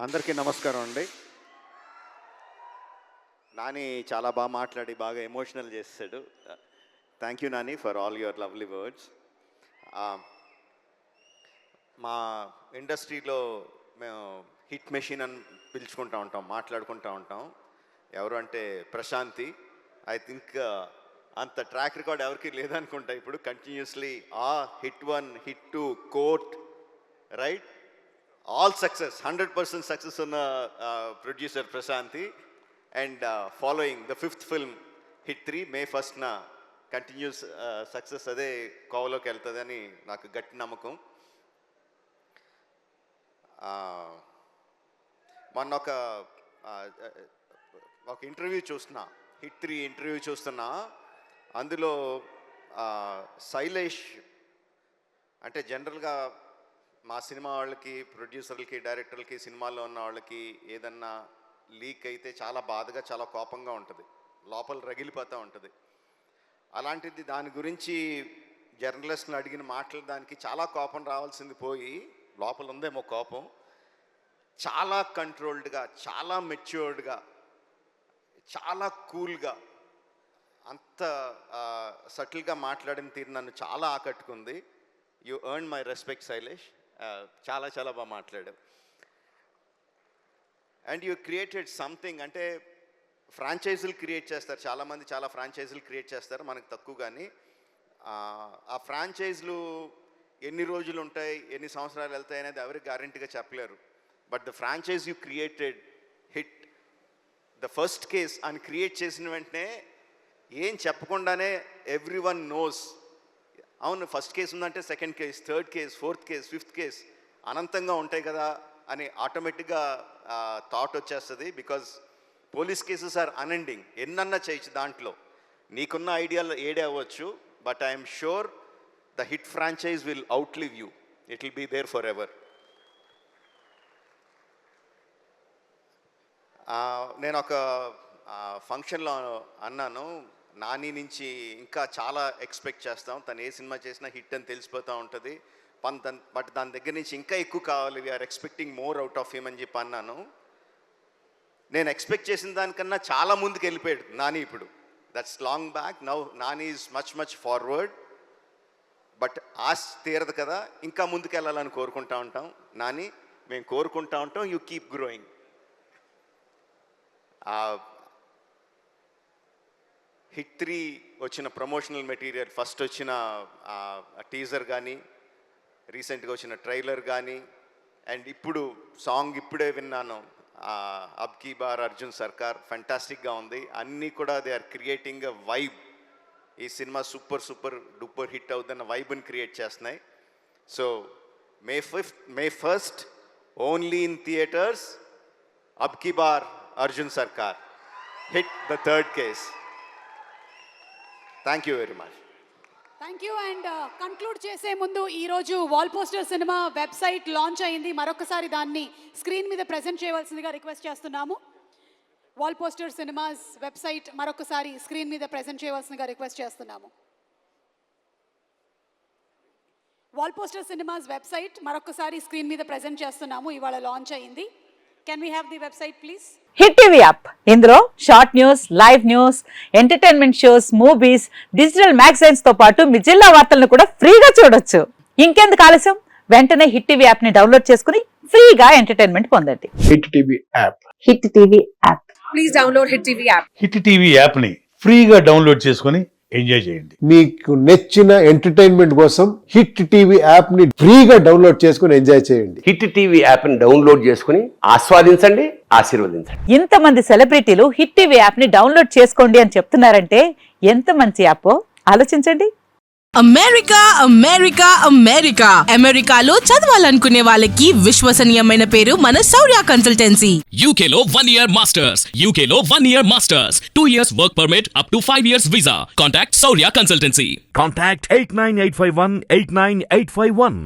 అందరికీ నమస్కారం అండి. నాని చాలా బాగా మాట్లాడి బాగా ఎమోషనల్ చేశాడు. Thank you Nani for all your lovely words. మా ఇండస్ట్రీలో మేము హిట్ మెషిన్ అని పిలుచుకుంటూ ఉంటాం, మాట్లాడుకుంటూ ఉంటాం. ఎవరు అంటే ప్రశాంతి. ఐ థింక్ అంత ట్రాక్ రికార్డ్ ఎవరికి లేదనుకుంటా. ఇప్పుడు continuously hit 1, hit 2, court, right, all success, 100% success on producer Prashanthi, and following the 5th film hit 3 May 1st na continuous success ade kovaloki veltadani naaku gatti namakam. మొన్న ఒక interview చూస్తున్నా, hit 3 interview చూస్తున్నా. అందులో శైలేష్ అంటే జనరల్గా మా cinema వాళ్ళకి, ప్రొడ్యూసర్లకి, డైరెక్టర్లకి, సినిమాల్లో ఉన్న వాళ్ళకి ఏదన్నా లీక్ అయితే చాలా బాధగా, చాలా కోపంగా ఉంటుంది, లోపల రగిలిపోతూ ఉంటుంది. అలాంటిది దాని గురించి జర్నలిస్ట్ని అడిగిన మాటలు దానికి చాలా కోపం రావాల్సింది పోయి లోపల ఉందేమో కోపం. చాలా కంట్రోల్డ్గా, చాలా మెచ్యూర్డ్గా, చాలా కూల్గా, అంత సటిల్గా మాట్లాడిన తీరు నన్ను చాలా ఆకట్టుకుంది. You earn my respect Shailesh. చాలా చాలా బాగా మాట్లాడావు. And you created something. అంటే ఫ్రాంచైజీలు క్రియేట్ చేస్తారు చాలామంది, చాలా ఫ్రాంచైజీలు క్రియేట్ చేస్తారు, మనకు తక్కువ. కానీ ఆ ఫ్రాంచైజీలు ఎన్ని రోజులు ఉంటాయి, ఎన్ని సంవత్సరాలు వెళ్తాయి అనేది ఎవరికి గ్యారెంటీగా చెప్పలేరు. But the franchise you created HIT the first case అని క్రియేట్ చేసిన వెంటనే ఏం చెప్పకుండానే ఎవ్రీ వన్ నోస్, అవును ఫస్ట్ కేసు ఉందంటే second case, third case, fourth case, fifth case అనంతంగా ఉంటాయి కదా అని ఆటోమేటిక్గా థాట్ వచ్చేస్తుంది. Because police cases are unending. ఎన్నన్నా చేయొచ్చు, దాంట్లో నీకున్న ఐడియాలు ఏడే అవ్వచ్చు. But I'm sure the HIT franchise will outlive you. It will be there forever. నేను ఒక ఫంక్షన్లో అన్నాను, నాని నుంచి ఇంకా చాలా ఎక్స్పెక్ట్ చేస్తాం, తను ఏ సినిమా చేసినా హిట్ అని తెలిసిపోతూ ఉంటుంది, బట్ దాని దగ్గర నుంచి ఇంకా ఎక్కువ కావాలి, we're expecting more out of him అని చెప్పి అన్నాను. నేను ఎక్స్పెక్ట్ చేసిన దానికన్నా చాలా ముందుకు వెళ్ళిపోయాడు నాని ఇప్పుడు. That's long back. Now Nani is much much forward. But ఆశ తీరదు కదా, ఇంకా ముందుకు వెళ్ళాలని కోరుకుంటా ఉంటాం. నాని, మేము కోరుకుంటా ఉంటాం, యూ కీప్ గ్రోయింగ్. హిట్ 3 వచ్చిన ప్రమోషనల్ మెటీరియల్, ఫస్ట్ వచ్చిన టీజర్ కానీ, రీసెంట్గా వచ్చిన ట్రైలర్ కానీ, అండ్ ఇప్పుడు సాంగ్ ఇప్పుడే విన్నాను, అబ్ కీ బార్ అర్జున్ సర్కార్, ఫెంటాస్టిక్గా ఉంది. అన్నీ కూడా they are creating a vibe. ఈ cinema super super duper hit అవుతున్న వైబ్ని క్రియేట్ చేస్తున్నాయి. So May 1st only in theatres, అబ్ కీ బార్ Arjun Sarkar, hit the 3rd case. Thank you very much. Thank you. And conclude చేసే ముందు ఈరోజు Wall Poster Cinema website launch అయింది. మరొకసారి దాన్ని స్క్రీన్ మీద ప్రజెంట్ చేయవలసిందిగా రిక్వెస్ట్ చేస్తున్నాము. వాల్ పోస్టర్ సినిమాస్ వెబ్సైట్ మరొకసారి స్క్రీన్ మీద ప్రజెంట్ చేయవలసిందిగా రిక్వెస్ట్ చేస్తున్నాము. వాల్ పోస్టర్ సినిమాస్ వెబ్సైట్ మరొకసారి స్క్రీన్ మీద ప్రజెంట్ చేస్తున్నాము. ఇవాళ లాంచ్ అయింది. Can we have the website please? Hit TV app, ఇందులో short news, live news, entertainment shows, movies, digital magazines తో పాటు మీ జిల్లా వార్తలను కూడా ఫ్రీగా చూడొచ్చు. ఇంకెందుకు ఆలస్యం, వెంటనే హిట్ టీవీ యాప్ ని డౌన్లోడ్ చేసుకుని ఫ్రీగా ఎంటర్టైన్మెంట్ పొందండి. Hit TV app. Hit TV app. Please download hit TV app. Hit TV app ని ఫ్రీగా డౌన్లోడ్ చేసుకుని ఎంజాయ్ చేయండి. మీకు నచ్చిన ఎంటర్టైన్మెంట్ కోసం హిట్ టీవీ యాప్ ని ఫ్రీగా డౌన్లోడ్ చేసుకుని ఎంజాయ్ చేయండి. హిట్ టీవీ యాప్ ని డౌన్లోడ్ చేసుకుని ఆస్వాదించండి, ఆశీర్వదించండి. ఇంతమంది సెలబ్రిటీలు హిట్ టీవీ యాప్ ని డౌన్లోడ్ చేసుకోండి అని చెప్తున్నారంటే ఎంత మంచి యాప్ ఆలోచించండి. అమెరికా అమెరికా అమెరికా అమెరికాలో చదవాలనుకునే వాళ్ళకి విశ్వసనీయమైన పేరు మన శౌర్య కన్సల్టెన్సీ. UK లో 1 year masters, UK లో 1 year masters, 2 years work permit up to 5 years visa. Contact Saurya Consultancy. Contact 89851 89851.